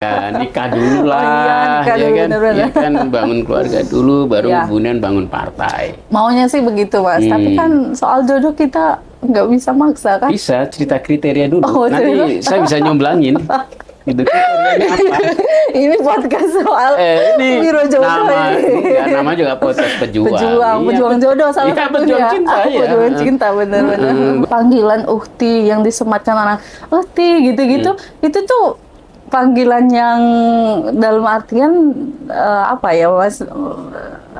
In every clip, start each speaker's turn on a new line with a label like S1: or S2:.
S1: Ya, nikah dulu
S2: Oh iya,
S1: lah,
S2: nikah
S1: ya
S2: dulu,
S1: kan?
S2: bener-bener.
S1: Ya kan, bangun keluarga dulu, baru
S2: Iya.
S1: kemudian bangun partai.
S2: Maunya sih begitu, Mas. Tapi kan soal jodoh kita nggak bisa maksa, kan?
S1: Bisa cerita kriteria dulu.
S2: Oh, cerita.
S1: Nanti saya bisa nyomblangin. Gitu kriterianya apa?
S2: Ini podcast soal
S1: Ini
S2: biro jodoh
S1: nama,
S2: ini.
S1: enggak, nama juga podcast pejuang.
S2: Pejuang jodoh salah
S1: Iya,
S2: satunya.
S1: pejuang cinta ya.
S2: Pejuang cinta, benar-benar. Panggilan Uhti yang disematkan anak, Uhti gitu-gitu, itu tuh panggilan yang dalam artian apa ya, Mas?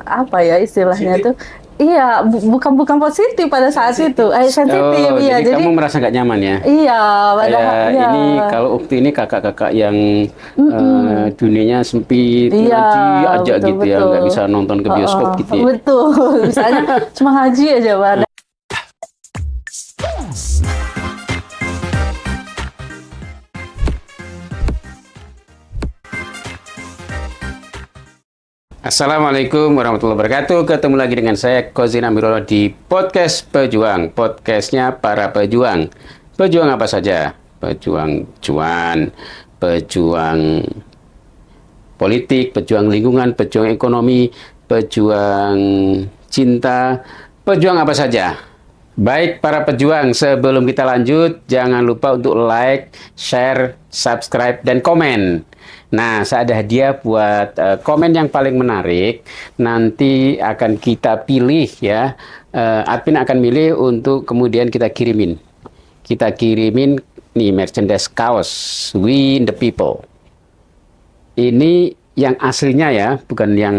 S2: Apa ya istilahnya
S1: Positif.
S2: tuh? Iya, bukan positif pada saat itu. Sensitif,
S1: Oh,
S2: iya.
S1: jadi kamu merasa nggak nyaman ya?
S2: Iya, padahal
S1: Kayak
S2: iya.
S1: ini kalau Ukti ini kakak-kakak yang dunianya sempit,
S2: Iya,
S1: ngaji aja
S2: betul,
S1: gitu ya,
S2: betul.
S1: nggak bisa nonton ke bioskop gitu ya.
S2: Betul, misalnya cuma ngaji aja, Pak.
S1: Assalamualaikum warahmatullahi wabarakatuh. Ketemu lagi dengan saya Kozin Amirullah di Podcast Pejuang. Podcastnya para pejuang. Pejuang apa saja? Pejuang cuan, pejuang politik, pejuang lingkungan, pejuang ekonomi, pejuang cinta, pejuang apa saja. Baik para pejuang, sebelum kita lanjut, jangan lupa untuk like, share, subscribe, dan komen. Nah, saya ada hadiah buat komen yang paling menarik. Nanti akan kita pilih ya, admin akan milih untuk kemudian kita kirimin. Kita kirimin nih merchandise kaos We the People. Ini yang aslinya ya, bukan yang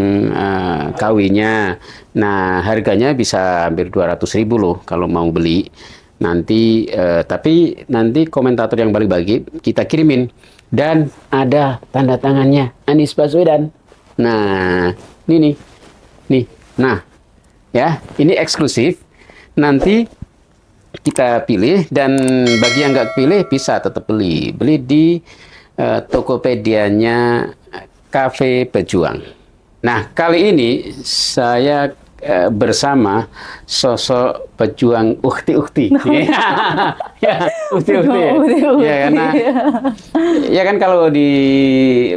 S1: KW-nya. Nah, harganya bisa hampir 200.000 loh kalau mau beli. Nanti, tapi nanti komentator yang bagi-bagi kita kirimin. Dan ada tanda tangannya Anies Baswedan. Nah, ini nih. Nah, ya, ini eksklusif. Nanti kita pilih dan bagi yang nggak pilih bisa tetap beli. Beli di Tokopedia-nya Cafe Pejuang. Nah, kali ini saya bersama sosok pejuang ukti-ukti. Ya, ukti-ukti. Ya, karena ya kan kalau di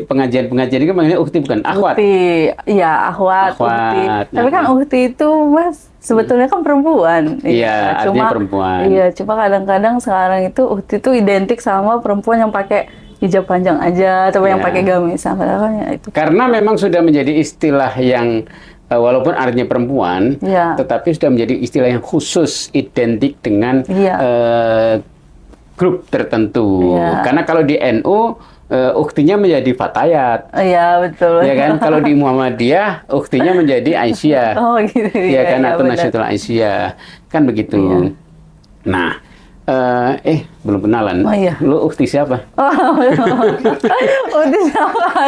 S1: pengajian-pengajian itu manggilnya ukti bukan akhwat.
S2: Ukti, iya akhwat, ukti. Tapi kan ukti itu, Mas, sebetulnya kan perempuan.
S1: Iya, artinya perempuan.
S2: Iya, cuma kadang-kadang sekarang itu ukti itu identik sama perempuan yang pakai hijab panjang aja atau yang pakai gamis. Padahal ya itu.
S1: Karena memang sudah menjadi istilah yang walaupun artinya perempuan, tetapi sudah menjadi istilah yang khusus identik dengan grup tertentu. Karena kalau di NU uktinya menjadi Fatayat.
S2: Iya, betul.
S1: Ya kan, kalau di Muhammadiyah uktinya menjadi Aisyah.
S2: Oh, gitu.
S1: Ya kan, atau Nasyatul Aisyah. Kan begitu.
S2: Iya.
S1: Nah, belum kenalan.
S2: Oh, iya.
S1: Lu ukti siapa?
S2: Ukti siapa?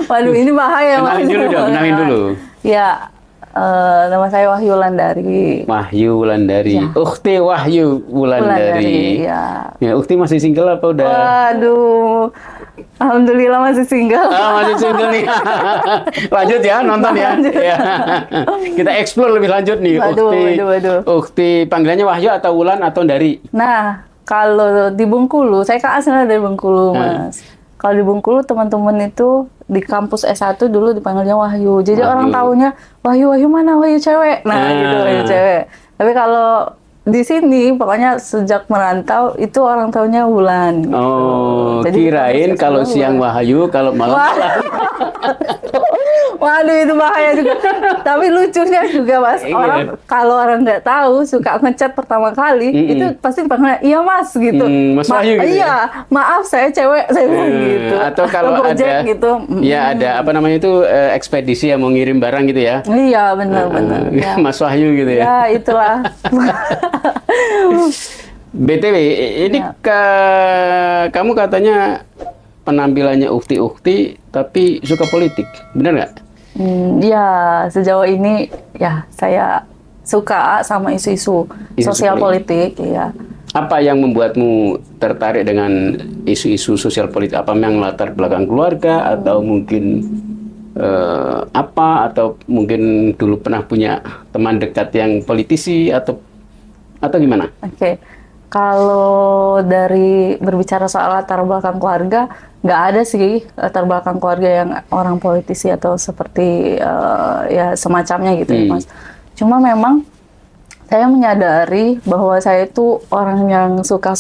S2: Waduh, ini bahaya.
S1: Kenalin dulu dong, kenalin dulu.
S2: Ya, nama saya Wahyu Wulandari.
S1: Wahyu Wulandari.
S2: Ya.
S1: Ukti Wahyu Wulandari. Ya, ukti masih single apa udah?
S2: Waduh, alhamdulillah masih single.
S1: Masih single nih. Lanjut ya, nonton ya. Ya. Kita explore lebih lanjut nih.
S2: Waduh.
S1: Ukti panggilannya Wahyu atau Wulan atau Dari?
S2: Nah, kalau di Bengkulu, saya kan asalnya dari Bengkulu, Mas. Kalau di Bengkulu teman-teman itu di kampus S1 dulu dipanggilnya Wahyu. Jadi orang taunya Wahyu mana Wahyu cewek. Nah, gitu Wahyu cewek. Tapi kalau di sini pokoknya sejak merantau itu orang taunya Wulan. Gitu.
S1: Oh,
S2: jadi
S1: kirain kalau siang Wahyu, kalau malam Wulan.
S2: Waduh, itu bahaya juga. Tapi lucunya juga, Mas. Kalau orang nggak tahu suka ngechat pertama kali, itu pasti dipanggilnya, iya Mas gitu.
S1: Mas Wahyu gitu.
S2: Iya, maaf saya cewek, saya bilang gitu.
S1: Atau kalau ada
S2: gitu.
S1: Ya ada apa namanya itu ekspedisi yang mau ngirim barang gitu ya.
S2: Iya, benar. Ya.
S1: Mas Wahyu gitu ya.
S2: Ya, itulah.
S1: BTW, ini kamu katanya penampilannya ukti-ukti tapi suka politik, benar nggak?
S2: Ya, sejauh ini ya saya suka sama isu-isu sosial politik, ya.
S1: Apa yang membuatmu tertarik dengan isu-isu sosial politik? Apa memang latar belakang keluarga atau mungkin atau mungkin dulu pernah punya teman dekat yang politisi atau gimana?
S2: Oke. Kalau dari berbicara soal latar belakang keluarga, nggak ada sih latar belakang keluarga yang orang politisi atau seperti ya semacamnya gitu ya Mas. Cuma memang saya menyadari bahwa saya itu orang yang suka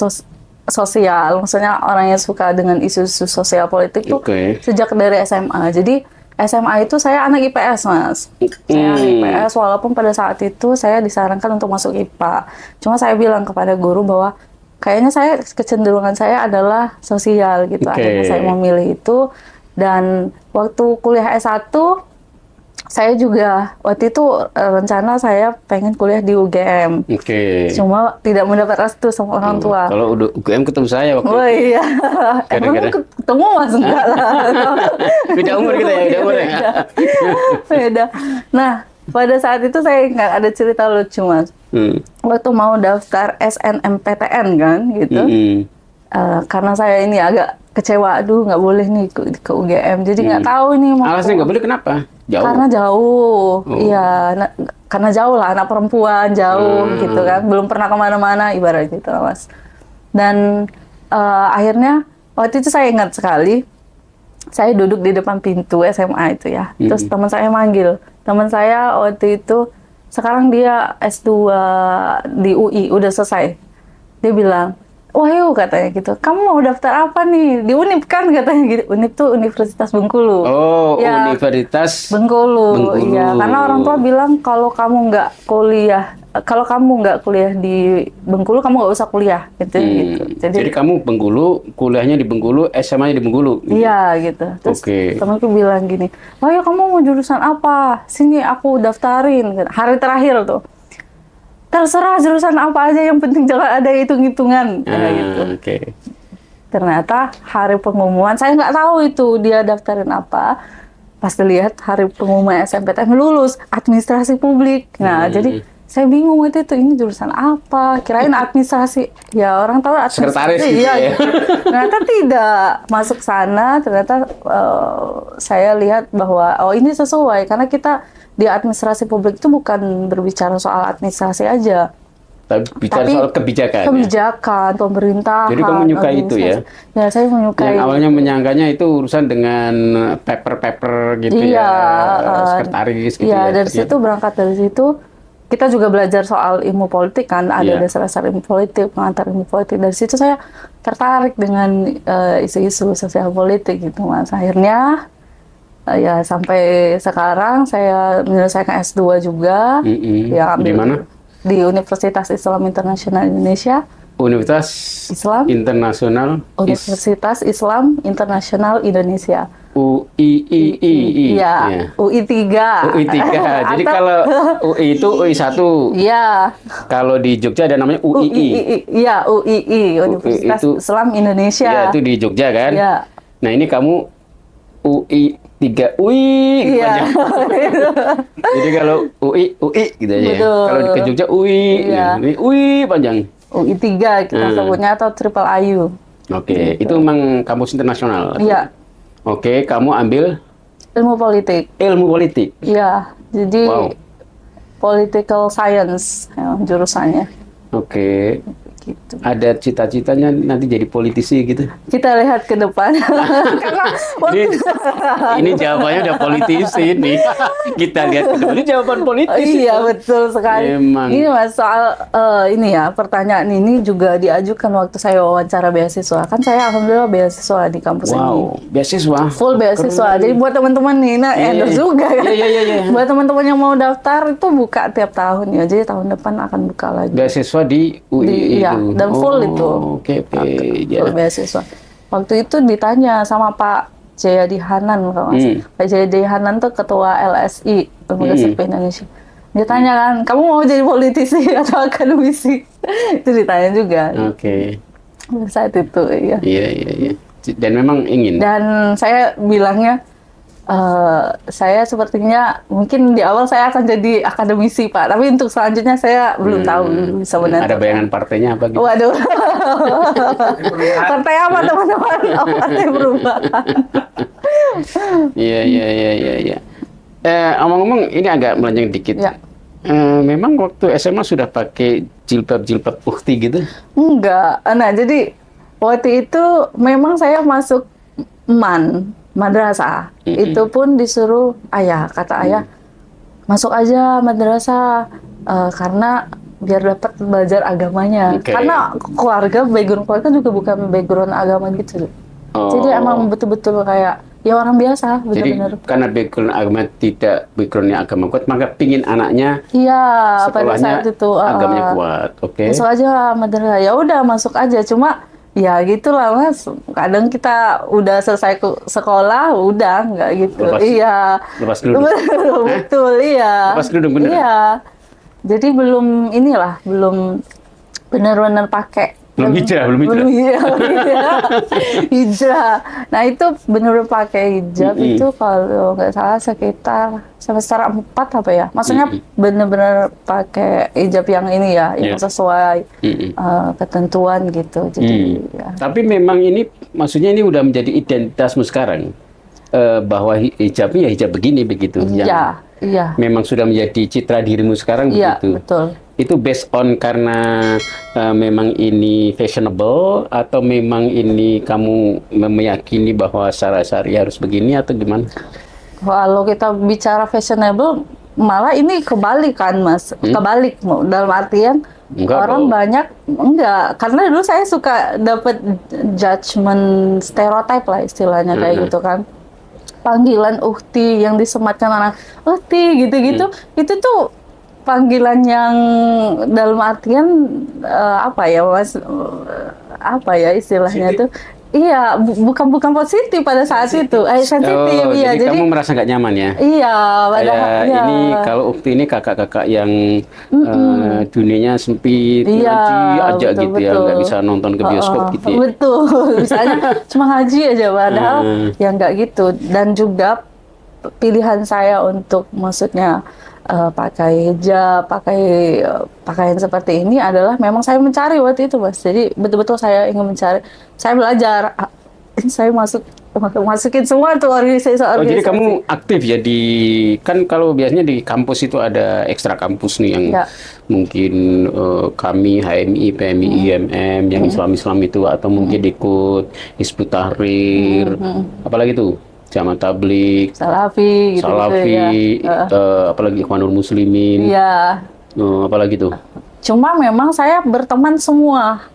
S2: sosial, maksudnya orang yang suka dengan isu-isu sosial politik tuh sejak dari SMA. Jadi SMA itu saya anak IPS, Mas. Saya anak IPS, walaupun pada saat itu saya disarankan untuk masuk IPA. Cuma saya bilang kepada guru bahwa kayaknya kecenderungan saya adalah sosial gitu. Akhirnya saya memilih itu. Dan waktu kuliah S1, saya juga waktu itu rencana saya pengen kuliah di UGM. Cuma tidak mendapat restu sama orang tua.
S1: Kalau udah UGM ketemu saya waktu itu.
S2: Oh iya. Emang ketemu Mas enggak lah.
S1: Beda umur kita ya, beda umur ya.
S2: Beda. Nah, pada saat itu saya nggak ada cerita lucu Mas. Waktu mau daftar SNMPTN kan gitu. Karena saya ini agak kecewa, aduh nggak boleh nih ke UGM. Jadi nggak tahu nih mau.
S1: Alasannya nggak boleh kenapa? Jauh.
S2: Karena jauh, iya, karena jauh lah, anak perempuan jauh gitu kan, belum pernah kemana-mana ibarat gitu Mas. Dan akhirnya waktu itu saya ingat sekali, saya duduk di depan pintu SMA itu ya, terus teman saya manggil, teman saya waktu itu sekarang dia S2 di UI, udah selesai, dia bilang, Wahyu katanya gitu, kamu mau daftar apa nih? Di Unip kan katanya gitu. Unip tuh Universitas Bengkulu.
S1: Oh, ya, Universitas
S2: Bengkulu. Iya, karena orang tua bilang kalau kamu nggak kuliah di Bengkulu, kamu nggak usah kuliah gitu.
S1: Jadi kamu Bengkulu, kuliahnya di Bengkulu, SMA-nya di Bengkulu.
S2: Iya gitu. Terus temanku bilang gini, Wahyu kamu mau jurusan apa? Sini aku daftarin. Hari terakhir tuh. Terserah jurusan apa aja, yang penting jangan ada hitung-hitungan. Gitu. Ternyata hari pengumuman, saya nggak tahu itu dia daftarin apa. Pas dilihat hari pengumuman SNMPTN lulus, administrasi publik. Nah, jadi saya bingung waktu itu, ini jurusan apa? Kirain administrasi. Ya orang tahu administrasi.
S1: Sekretaris gitu ya.
S2: Ternyata tidak. Masuk sana, ternyata saya lihat bahwa ini sesuai. Karena kita di administrasi publik itu bukan berbicara soal administrasi aja,
S1: tapi soal kebijakan.
S2: Kebijakan, pemerintahan.
S1: Jadi kamu menyukai itu ya?
S2: Ya, saya menyukai.
S1: Yang awalnya menyangkanya itu urusan dengan paper gitu ya, sekretaris gitu ya.
S2: Iya, dari situ berangkat dari situ. Kita juga belajar soal ilmu politik kan, ada dasar-dasar ilmu politik, pengantar ilmu politik. Dari situ saya tertarik dengan isu-isu sosial politik gitu Mas. Akhirnya ya sampai sekarang saya menyelesaikan S2 juga. Ya,
S1: di mana?
S2: Di Universitas Islam Internasional Indonesia.
S1: Universitas Internasional.
S2: Universitas Islam Internasional Indonesia.
S1: UIII.
S2: Iya, UI 3.
S1: UI 3. Jadi kalau UI itu UI 1.
S2: Iya.
S1: Kalau di Jogja ada namanya UII.
S2: Iya, UII, Universitas Islam Indonesia.
S1: Iya, itu di Jogja kan?
S2: Iya.
S1: Nah, ini kamu UI 3.
S2: Iya.
S1: Jadi kalau UI gitu aja. Kalau ke Jogja UI.
S2: Iya.
S1: Ini UI panjang.
S2: UI 3 kita sebutnya atau Triple IU.
S1: Oke, itu memang kampus internasional.
S2: Iya.
S1: Oke, kamu ambil
S2: ilmu politik.
S1: Ilmu politik.
S2: Iya, jadi political science jurusannya.
S1: Oke.
S2: Gitu.
S1: Ada cita-citanya nanti jadi politisi gitu?
S2: Kita lihat ke depan. Karena
S1: ini jawabannya udah politisi nih. Kita lihat ke depan. Ini jawaban politis.
S2: Iya, betul sekali.
S1: Emang.
S2: Ini Mas, soal ini ya, pertanyaan ini juga diajukan waktu saya wawancara beasiswa. Kan saya alhamdulillah beasiswa di kampus ini.
S1: Beasiswa.
S2: Full beasiswa. Jadi buat teman-teman nih, endorse juga kan.
S1: Iya.
S2: Buat teman-teman yang mau daftar itu buka tiap tahun ya. Jadi tahun depan akan buka lagi.
S1: Beasiswa di UI.
S2: Iya, dan full itu.
S1: Oke.
S2: Full beasiswa. Waktu itu ditanya sama Pak Jayadi Hanan, kalau Pak Jayadi Hanan tuh ketua LSI, Lembaga Survei Indonesia. Dia tanya kan, kamu mau jadi politisi atau akademisi? Itu ditanya juga.
S1: Oke.
S2: Saat itu, iya.
S1: Iya. Dan memang ingin.
S2: Dan saya bilangnya, saya sepertinya mungkin di awal saya akan jadi akademisi Pak, tapi untuk selanjutnya saya belum tahu sebenarnya.
S1: Ada bayangan partainya apa gitu?
S2: Waduh, partai apa teman-teman? Partai Perubahan.
S1: Iya. Ngomong-ngomong ini agak melenceng dikit.
S2: Ya.
S1: Memang waktu SMA sudah pakai jilbab ukti gitu?
S2: Enggak. Nah, jadi waktu itu memang saya masuk madrasah. Itu pun disuruh kata ayah, masuk aja madrasah karena biar dapat belajar agamanya.
S1: Okay.
S2: Karena background keluarga juga bukan background agama gitu. Jadi emang betul-betul kayak ya orang biasa, benar-benar.
S1: Jadi karena background agama tidak backgroundnya agama kuat, maka pingin anaknya
S2: pada saat itu
S1: agamanya kuat. Oke.
S2: Masuk aja madrasah. Ya udah masuk aja. Cuma ya gitulah Mas. Kadang kita udah selesai sekolah, udah nggak gitu.
S1: Lepas kerudung.
S2: Betul, iya.
S1: Lepas kerudung bener.
S2: Iya. Jadi belum benar-benar pakai.
S1: Belum hijrah.
S2: Hijrah. Nah itu benar-benar pakai hijab itu kalau nggak salah sekitar semester 4 apa ya. Maksudnya benar-benar pakai hijab yang ini ya, yang sesuai ketentuan gitu. Jadi ya.
S1: Tapi memang ini, maksudnya ini udah menjadi identitasmu sekarang, bahwa hijabnya ya hijab begini begitu.
S2: Iya.
S1: Memang sudah menjadi citra dirimu sekarang begitu.
S2: Iya, betul.
S1: Itu based on karena memang ini fashionable atau memang ini kamu meyakini bahwa sehari-hari harus begini atau gimana?
S2: Kalau kita bicara fashionable, malah ini kebalik kan Mas. Kebalik dalam artian orang banyak karena dulu saya suka dapat judgement stereotype lah istilahnya kayak gitu kan. Panggilan ukti yang disematkan anak ukti gitu-gitu, itu tuh panggilan yang dalam artian apa ya Mas, apa ya istilahnya tuh, iya bukan positif pada saat itu, sensitif. Iya,
S1: jadi kamu merasa nggak nyaman ya?
S2: Iya, padahal
S1: ini kalau ukti ini kakak-kakak yang dunianya sempit, ngaji aja
S2: betul,
S1: gitu ya, nggak bisa nonton ke bioskop gitu ya.
S2: Betul, misalnya cuma ngaji aja, padahal ya nggak gitu. Dan juga pilihan saya untuk maksudnya pakai hijab, pakaian seperti ini adalah memang saya mencari waktu itu Mas. Jadi betul-betul saya ingin mencari, saya belajar, saya masukin semua tuh organisasi.
S1: Jadi kamu aktif ya kan kalau biasanya di kampus itu ada ekstra kampus nih yang mungkin kami HMI, PMI, IMM yang Islam itu, atau mungkin ikut Hizbut Tahrir, apalagi tuh Jamaah Tabligh,
S2: Salafi gitu ya.
S1: Apalagi Ikhwanul Muslimin.
S2: Iya.
S1: Apalagi tuh.
S2: Cuma memang saya berteman semua.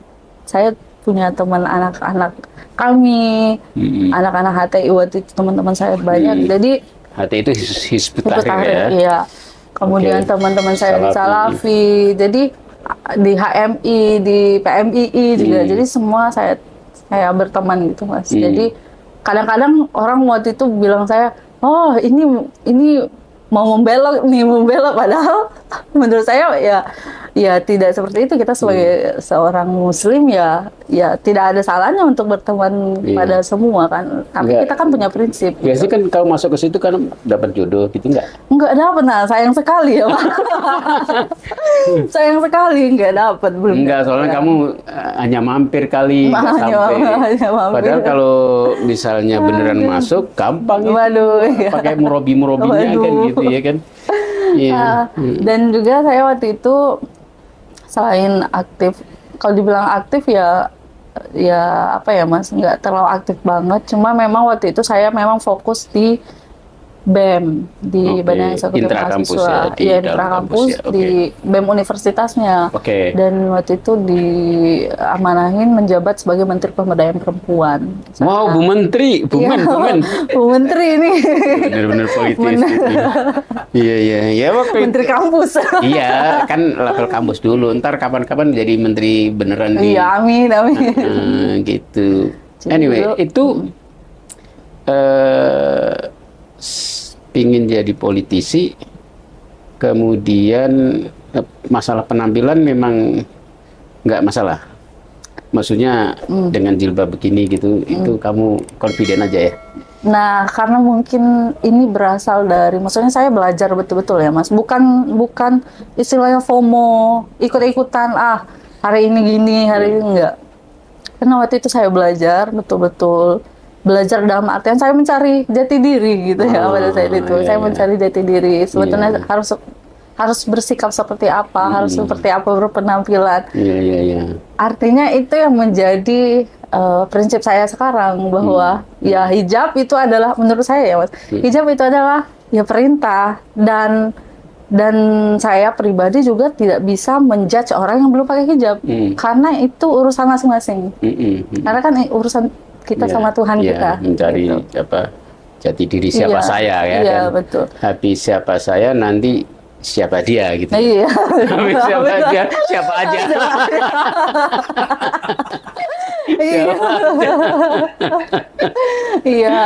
S2: Saya punya teman anak-anak kami, anak-anak HTI waktu itu teman-teman saya banyak. Jadi
S1: HTI itu Hizbut Tahrir ya.
S2: Iya. Kemudian teman-teman saya di Salafi. Jadi di HMI, di PMII juga. Jadi semua saya berteman gitu Mas. Jadi kadang-kadang orang waktu itu bilang saya, oh ini mau membelok, padahal menurut saya ya tidak seperti itu. Kita sebagai seorang Muslim ya tidak ada salahnya untuk berteman pada semua kan. Tapi kita kan punya prinsip.
S1: Biasanya kan kalau masuk ke situ kan dapat jodoh gitu nggak?
S2: Nggak dapat, nah sayang sekali ya Pak. Sayang sekali nggak dapat.
S1: Enggak, soalnya kamu hanya mampir kali, nggak sampai. Padahal kalau misalnya beneran masuk, gampang itu. Pakai murobi-murobinya kan gitu ya kan.
S2: Dan juga saya waktu itu selain aktif, kalau dibilang aktif ya apa ya Mas, nggak terlalu aktif banget. Cuma memang waktu itu saya memang fokus di BEM, di Badan Eksekutif Mahasiswa, intrakampus di BEM universitasnya. Dan waktu itu diamanahin menjabat sebagai Menteri Pemberdayaan Perempuan.
S1: Wow, Bu Menteri, Bu
S2: Menteri ini.
S1: Benar-benar politis. Iya.
S2: Menteri kampus.
S1: Iya, kan level kampus dulu. Ntar kapan-kapan jadi menteri beneran nih.
S2: Iya, amin.
S1: Gitu. Anyway, itu pingin jadi politisi, kemudian masalah penampilan memang nggak masalah. Maksudnya dengan jilbab begini gitu, itu kamu confident aja ya?
S2: Nah, karena mungkin ini berasal dari, maksudnya saya belajar betul-betul ya Mas. Bukan istilahnya FOMO, ikut-ikutan, hari ini gini, hari ini enggak. Karena waktu itu saya belajar betul-betul. Belajar dalam artian saya mencari jati diri gitu ya pada saat itu. Saya mencari jati diri. Sebetulnya harus harus bersikap seperti apa, harus seperti apa berpenampilan.
S1: Iya.
S2: Artinya itu yang menjadi prinsip saya sekarang, bahwa ya hijab itu adalah, menurut saya ya Mas, hijab itu adalah ya perintah, dan saya pribadi juga tidak bisa menjudge orang yang belum pakai hijab, karena itu urusan masing-masing. Karena kan urusan kita sama Tuhan kita.
S1: Mencari
S2: gitu.
S1: jati diri siapa saya ya
S2: Iya,
S1: kan.
S2: betul.
S1: Habis siapa saya, nanti siapa dia gitu.
S2: Iya.
S1: Habis siapa dia, siapa aja.
S2: Iya. Iya.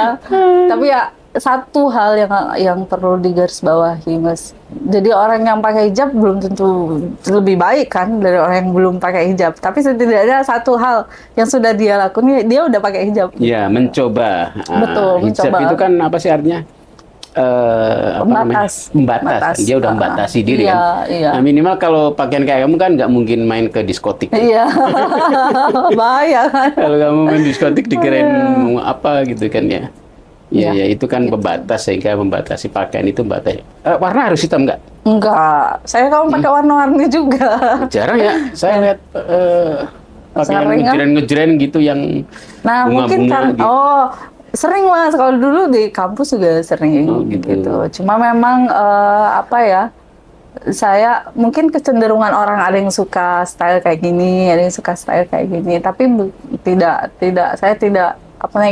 S2: Tapi ya satu hal yang perlu digarisbawahi, Mas. Jadi orang yang pakai hijab belum tentu lebih baik kan dari orang yang belum pakai hijab. Tapi setidaknya satu hal yang sudah dia lakukan, dia udah pakai hijab.
S1: Iya, mencoba.
S2: Betul,
S1: Hijab
S2: mencoba.
S1: itu kan apa sih artinya? Apa namanya? Membatas. Dia udah membatasi diri
S2: Iya,
S1: kan.
S2: iya.
S1: Nah, minimal kalau pakaian kayak kamu kan nggak mungkin main ke diskotik.
S2: Iya. Bahaya kan.
S1: Kalau kamu main diskotik dikirain mau apa gitu kan ya.
S2: Iya,
S1: Ya itu kan pembatas, sehingga membatasi pakaian itu membatasi. Warna harus hitam nggak?
S2: Enggak. Saya kamu pakai warna-warni juga.
S1: Jarang ya. Saya lihat pakaian
S2: Sering, kan?
S1: ngejreng-ngejreng gitu yang
S2: Nah, mungkin kan,
S1: gitu.
S2: sering Mas, kalau dulu di kampus juga sering gitu. Cuma memang apa ya, saya mungkin kecenderungan orang, ada yang suka style kayak gini, ada yang suka style kayak gini, tapi saya tidak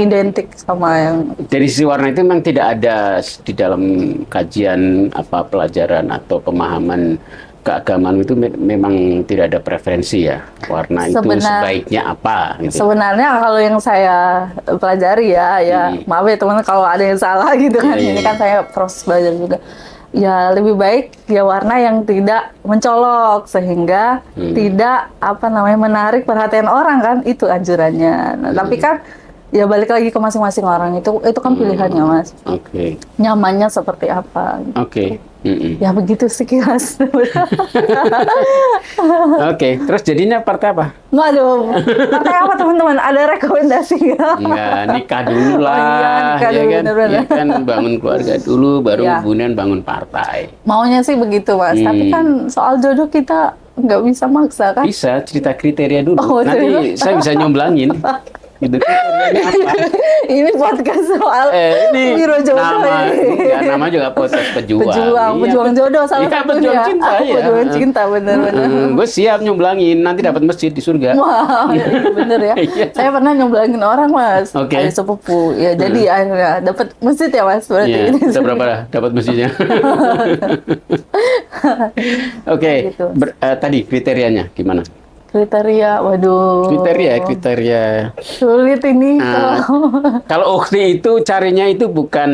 S2: identik sama yang
S1: Dari sisi warna itu memang tidak ada di dalam kajian pelajaran atau pemahaman keagamaan itu memang tidak ada preferensi ya, warna itu sebaiknya apa gitu.
S2: Sebenarnya kalau yang saya pelajari ya maaf ya teman kalau ada yang salah gitu kan, ini kan saya proses belajar juga. Ya lebih baik ya warna yang tidak mencolok, sehingga tidak menarik perhatian orang kan, itu anjurannya. Nah, tapi kan ya balik lagi ke masing-masing orang, itu kan pilihannya Mas.
S1: Oke.
S2: Nyamannya seperti apa gitu.
S1: Oke.
S2: Ya begitu sekilas.
S1: Oke, terus jadinya partai apa?
S2: Waduh, partai apa teman-teman? Ada rekomendasi nggak?
S1: Enggak, nikah dulu lah,
S2: nikah
S1: ya
S2: dulu,
S1: kan?
S2: bener-bener.
S1: Ya kan, bangun keluarga dulu, baru
S2: Ya.
S1: kemudian bangun partai.
S2: Maunya sih begitu Mas, tapi kan soal jodoh kita nggak bisa maksa kan?
S1: Bisa cerita kriteria dulu,
S2: Oh,
S1: nanti saya bisa nyomblangin. Gitu, kriterianya apa?
S2: Ini podcast soal
S1: Ini
S2: biro jodoh ini.
S1: nama juga podcast pejuang.
S2: Pejuang jodoh salah
S1: Iya,
S2: satunya.
S1: pejuang cinta ya.
S2: Pejuang cinta, bener-bener.
S1: Gue siap nyomblangin, nanti dapat masjid di surga.
S2: Wah, bener ya.
S1: Iya.
S2: Saya pernah nyomblangin orang Mas,
S1: Oke.
S2: ada sepupu. Ya jadi akhirnya dapat masjid ya Mas. Berarti
S1: Iya,
S2: ini.
S1: kita berapa dah dapat masjidnya? Oke,
S2: Gitu.
S1: tadi kriterianya gimana?
S2: Kriteria, waduh.
S1: Kriteria.
S2: Sulit ini.
S1: Kalau ukhti itu carinya itu bukan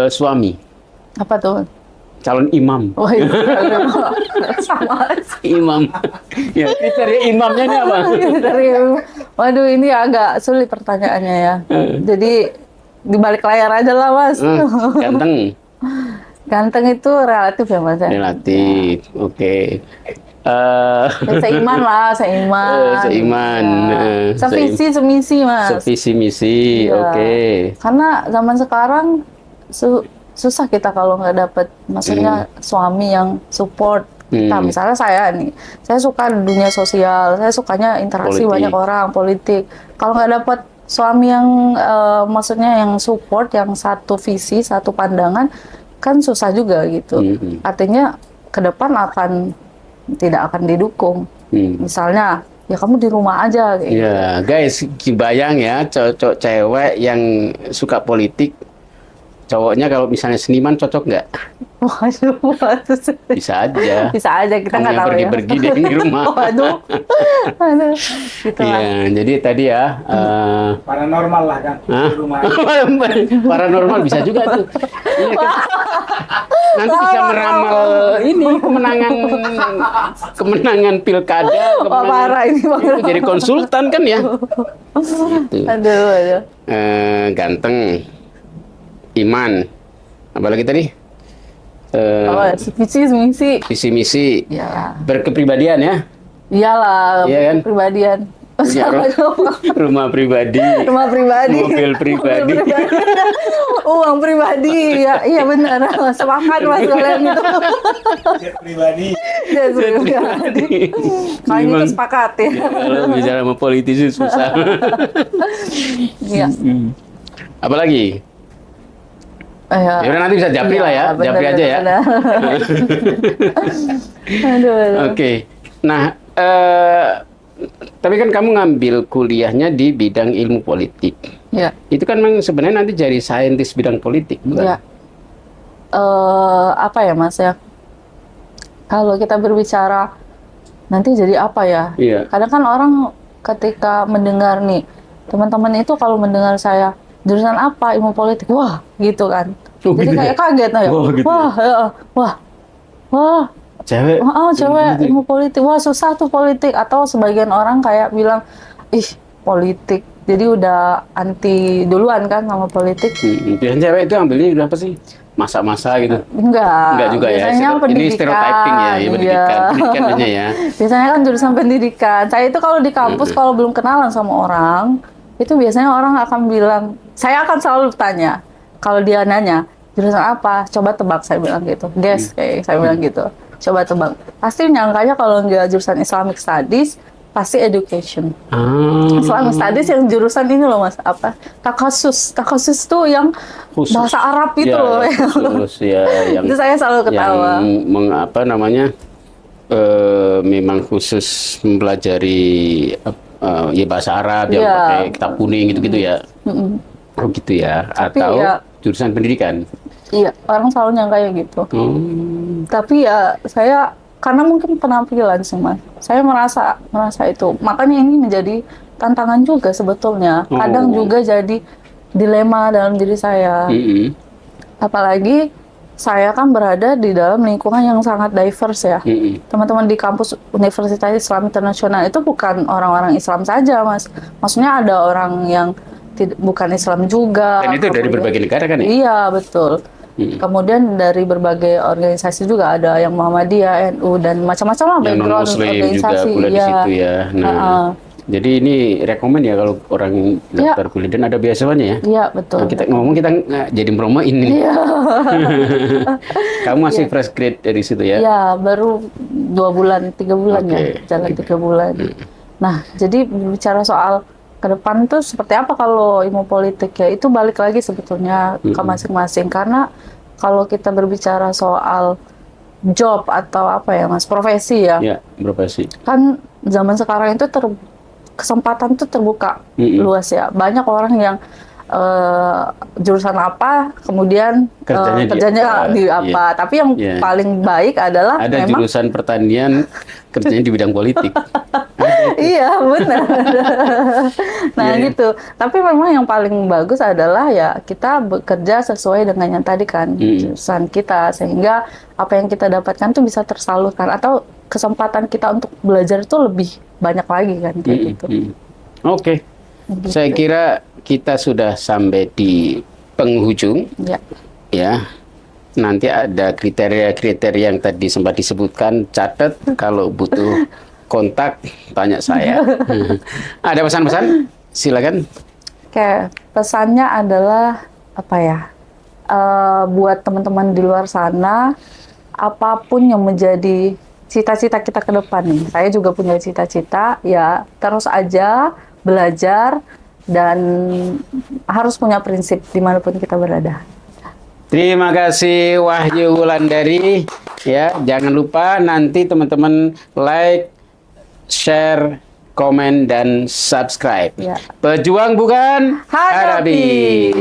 S1: suami,
S2: Apa tuh?
S1: calon imam.
S2: Wah, itu sama aja.
S1: Imam. Ya, kriteria imamnya ini apa?
S2: Kriteria. Waduh, ini agak sulit pertanyaannya ya. Jadi di balik layar aja lah Mas.
S1: Ganteng.
S2: Ganteng itu relatif ya Mas ya.
S1: Relatif. Oke.
S2: Ya, seiman lah, seiman.
S1: Seiman.
S2: Ya. Sevisi, semisi Mas.
S1: Sevisi misi.
S2: Iya.
S1: Oke.
S2: Karena zaman sekarang susah kita kalau nggak dapet, maksudnya suami yang support. Nah, misalnya saya suka dunia sosial, saya sukanya interaksi
S1: Politik.
S2: banyak orang, politik. Kalau nggak dapet suami yang maksudnya yang support, yang satu visi, satu pandangan, kan susah juga gitu. Artinya ke depan tidak akan didukung. Misalnya, ya kamu di rumah aja. Kayak gitu.
S1: Ya, guys, bayang ya, cocok cewek yang suka politik, cowoknya kalau misalnya seniman cocok nggak?
S2: Waduh,
S1: Bisa aja.
S2: bisa aja, kita
S1: Kamu
S2: nggak
S1: yang
S2: tahu ya.
S1: pergi-pergi deh di rumah.
S2: Waduh, gitu lah.
S1: Iya, jadi tadi ya.
S3: Paranormal lah kan
S1: Hah?
S3: di rumah.
S1: Paranormal bisa juga tuh. Ini kan, nanti bisa meramal ini kemenangan pilkada,
S2: parah ini, parah.
S1: itu jadi konsultan kan ya. Gitu.
S2: Aduh.
S1: Ganteng, iman, apalagi tadi?
S2: Visi, misi.
S1: Visi misi,
S2: Ya,
S1: berkepribadian ya.
S2: iyalah,
S1: Iya kan?
S2: kepribadian.
S1: punya rumah pribadi,
S2: rumah pribadi,
S1: mobil pribadi.
S2: uang pribadi, ya iya benar, sepakat mas kalian itu.
S3: Jet pribadi.
S2: Jet pribadi. Kalau itu
S1: Memang-
S2: sepakat ya.
S1: Ya, kalau bicara sama politisi susah.
S2: Iya.
S1: Apalagi?
S2: Ya
S1: Ya udah nanti bisa japri lah ya,
S2: benar,
S1: japri aja ya.
S2: benar. Aduh.
S1: Oke. Nah, tapi kan kamu ngambil kuliahnya di bidang ilmu politik.
S2: Ya.
S1: Itu kan memang sebenarnya nanti jadi saintis bidang politik, bukan?
S2: Ya. Apa ya mas ya? Kalau kita berbicara nanti jadi apa ya?
S1: Iya.
S2: Kadang kan orang ketika mendengar nih, teman-teman itu kalau mendengar saya jurusan apa ilmu politik, wah gitu kan.
S1: Oh,
S2: Jadi
S1: gitu
S2: kayak
S1: ya?
S2: kaget ya.
S1: Oh, gitu
S2: Wah, wah,
S1: Cewek.
S2: cewek
S1: Gitu.
S2: ilmu politik, wah susah tuh politik. Atau sebagian orang kayak bilang, ih politik. Jadi udah anti duluan kan sama politik.
S1: Biasanya cewek itu ambilnya udah apa sih? Masa-masa gitu.
S2: Enggak
S1: Juga ya.
S2: biasanya
S1: Ini
S2: pendidikan.
S1: stereotyping ya, ya pendidikan.
S2: Iya.
S1: Pendidikan biasanya ya.
S2: Biasanya kan jurusan pendidikan. Saya itu kalau di kampus kalau belum kenalan sama orang, itu biasanya orang akan bilang, saya akan selalu tanya, kalau dia nanya, jurusan apa? Coba tebak, saya bilang gitu. Guess, kayak saya bilang gitu. Coba tebak. Pasti nyangkanya kalau nggak jurusan Islamic Studies, pasti education. Islamic Studies yang jurusan ini loh mas, apa? Takasus. Takasus tuh yang
S1: Khusus.
S2: bahasa Arab itu
S1: Ya,
S2: loh.
S1: khusus ya. Yang,
S2: Itu saya selalu ketawa.
S1: yang apa namanya, memang khusus mempelajari ya bahasa Arab yang
S2: Iya.
S1: pakai kitab kuning gitu-gitu ya. Oh gitu ya.
S2: Tapi
S1: Atau
S2: ya-
S1: jurusan pendidikan.
S2: Iya, orang selalu nyangka gitu.
S1: Hmm.
S2: Tapi ya saya karena mungkin penampilan sih mas, saya merasa itu. Makanya ini menjadi tantangan juga sebetulnya. Kadang
S1: Oh.
S2: juga jadi dilema dalam diri saya.
S1: Mm-mm.
S2: Apalagi saya kan berada di dalam lingkungan yang sangat diverse ya.
S1: Mm-mm.
S2: Teman-teman di kampus Universitas Islam Internasional itu bukan orang-orang Islam saja mas. Maksudnya ada orang yang bukan Islam juga.
S1: Dan itu dari
S2: Kemudian-
S1: berbagai negara kan ya?
S2: Iya betul. Kemudian dari berbagai organisasi juga ada yang Muhammadiyah, NU dan macam-macam lah
S1: Yang non
S2: background
S1: muslim juga
S2: organisasi.
S1: kuliah di
S2: Iya.
S1: situ ya. Nah, jadi ini rekomen ya kalau orang daftar kuliah dan ada beasiswanya ya.
S2: Iya betul.
S1: Nah, kita ngomong kita nggak jadi promoin ini.
S2: Iya.
S1: Kamu masih fresh grade dari situ ya?
S2: Iya baru 2 bulan, 3 bulan
S1: Oke.
S2: ya, jalan 3 bulan. Nah jadi bicara soal ke depan tuh seperti apa kalau ilmu politik ya itu balik lagi sebetulnya ke masing-masing karena kalau kita berbicara soal job atau apa ya mas profesi ya
S1: Ya, profesi.
S2: kan zaman sekarang itu kesempatan tuh terbuka luas ya banyak orang yang jurusan apa kemudian kerjanya di apa tapi yang
S1: Iya.
S2: paling baik adalah
S1: Ada
S2: memang
S1: jurusan pertanian kerjanya di bidang politik.
S2: iya benar. Nah
S1: Iya, iya.
S2: gitu. Tapi memang yang paling bagus adalah ya kita bekerja sesuai dengan yang tadi kan jurusan kita sehingga apa yang kita dapatkan tuh bisa tersalurkan atau kesempatan kita untuk belajar tuh lebih banyak lagi kan kayak gitu.
S1: Oke.
S2: Gitu.
S1: Saya kira kita sudah sampai di penghujung
S2: Ya.
S1: ya. Nanti ada kriteria-kriteria yang tadi sempat disebutkan, catat kalau butuh kontak tanya saya. Ada pesan-pesan? Silakan.
S2: Oke, pesannya adalah apa ya? Buat teman-teman di luar sana, apapun yang menjadi cita-cita kita ke depan nih. Saya juga punya cita-cita, ya terus aja belajar dan harus punya prinsip dimanapun kita berada.
S1: Terima kasih Wahyu Wulandari. Ya, jangan lupa nanti teman-teman like, share, komen dan subscribe.
S2: Ya.
S1: Pejuang bukan
S2: Hadapi.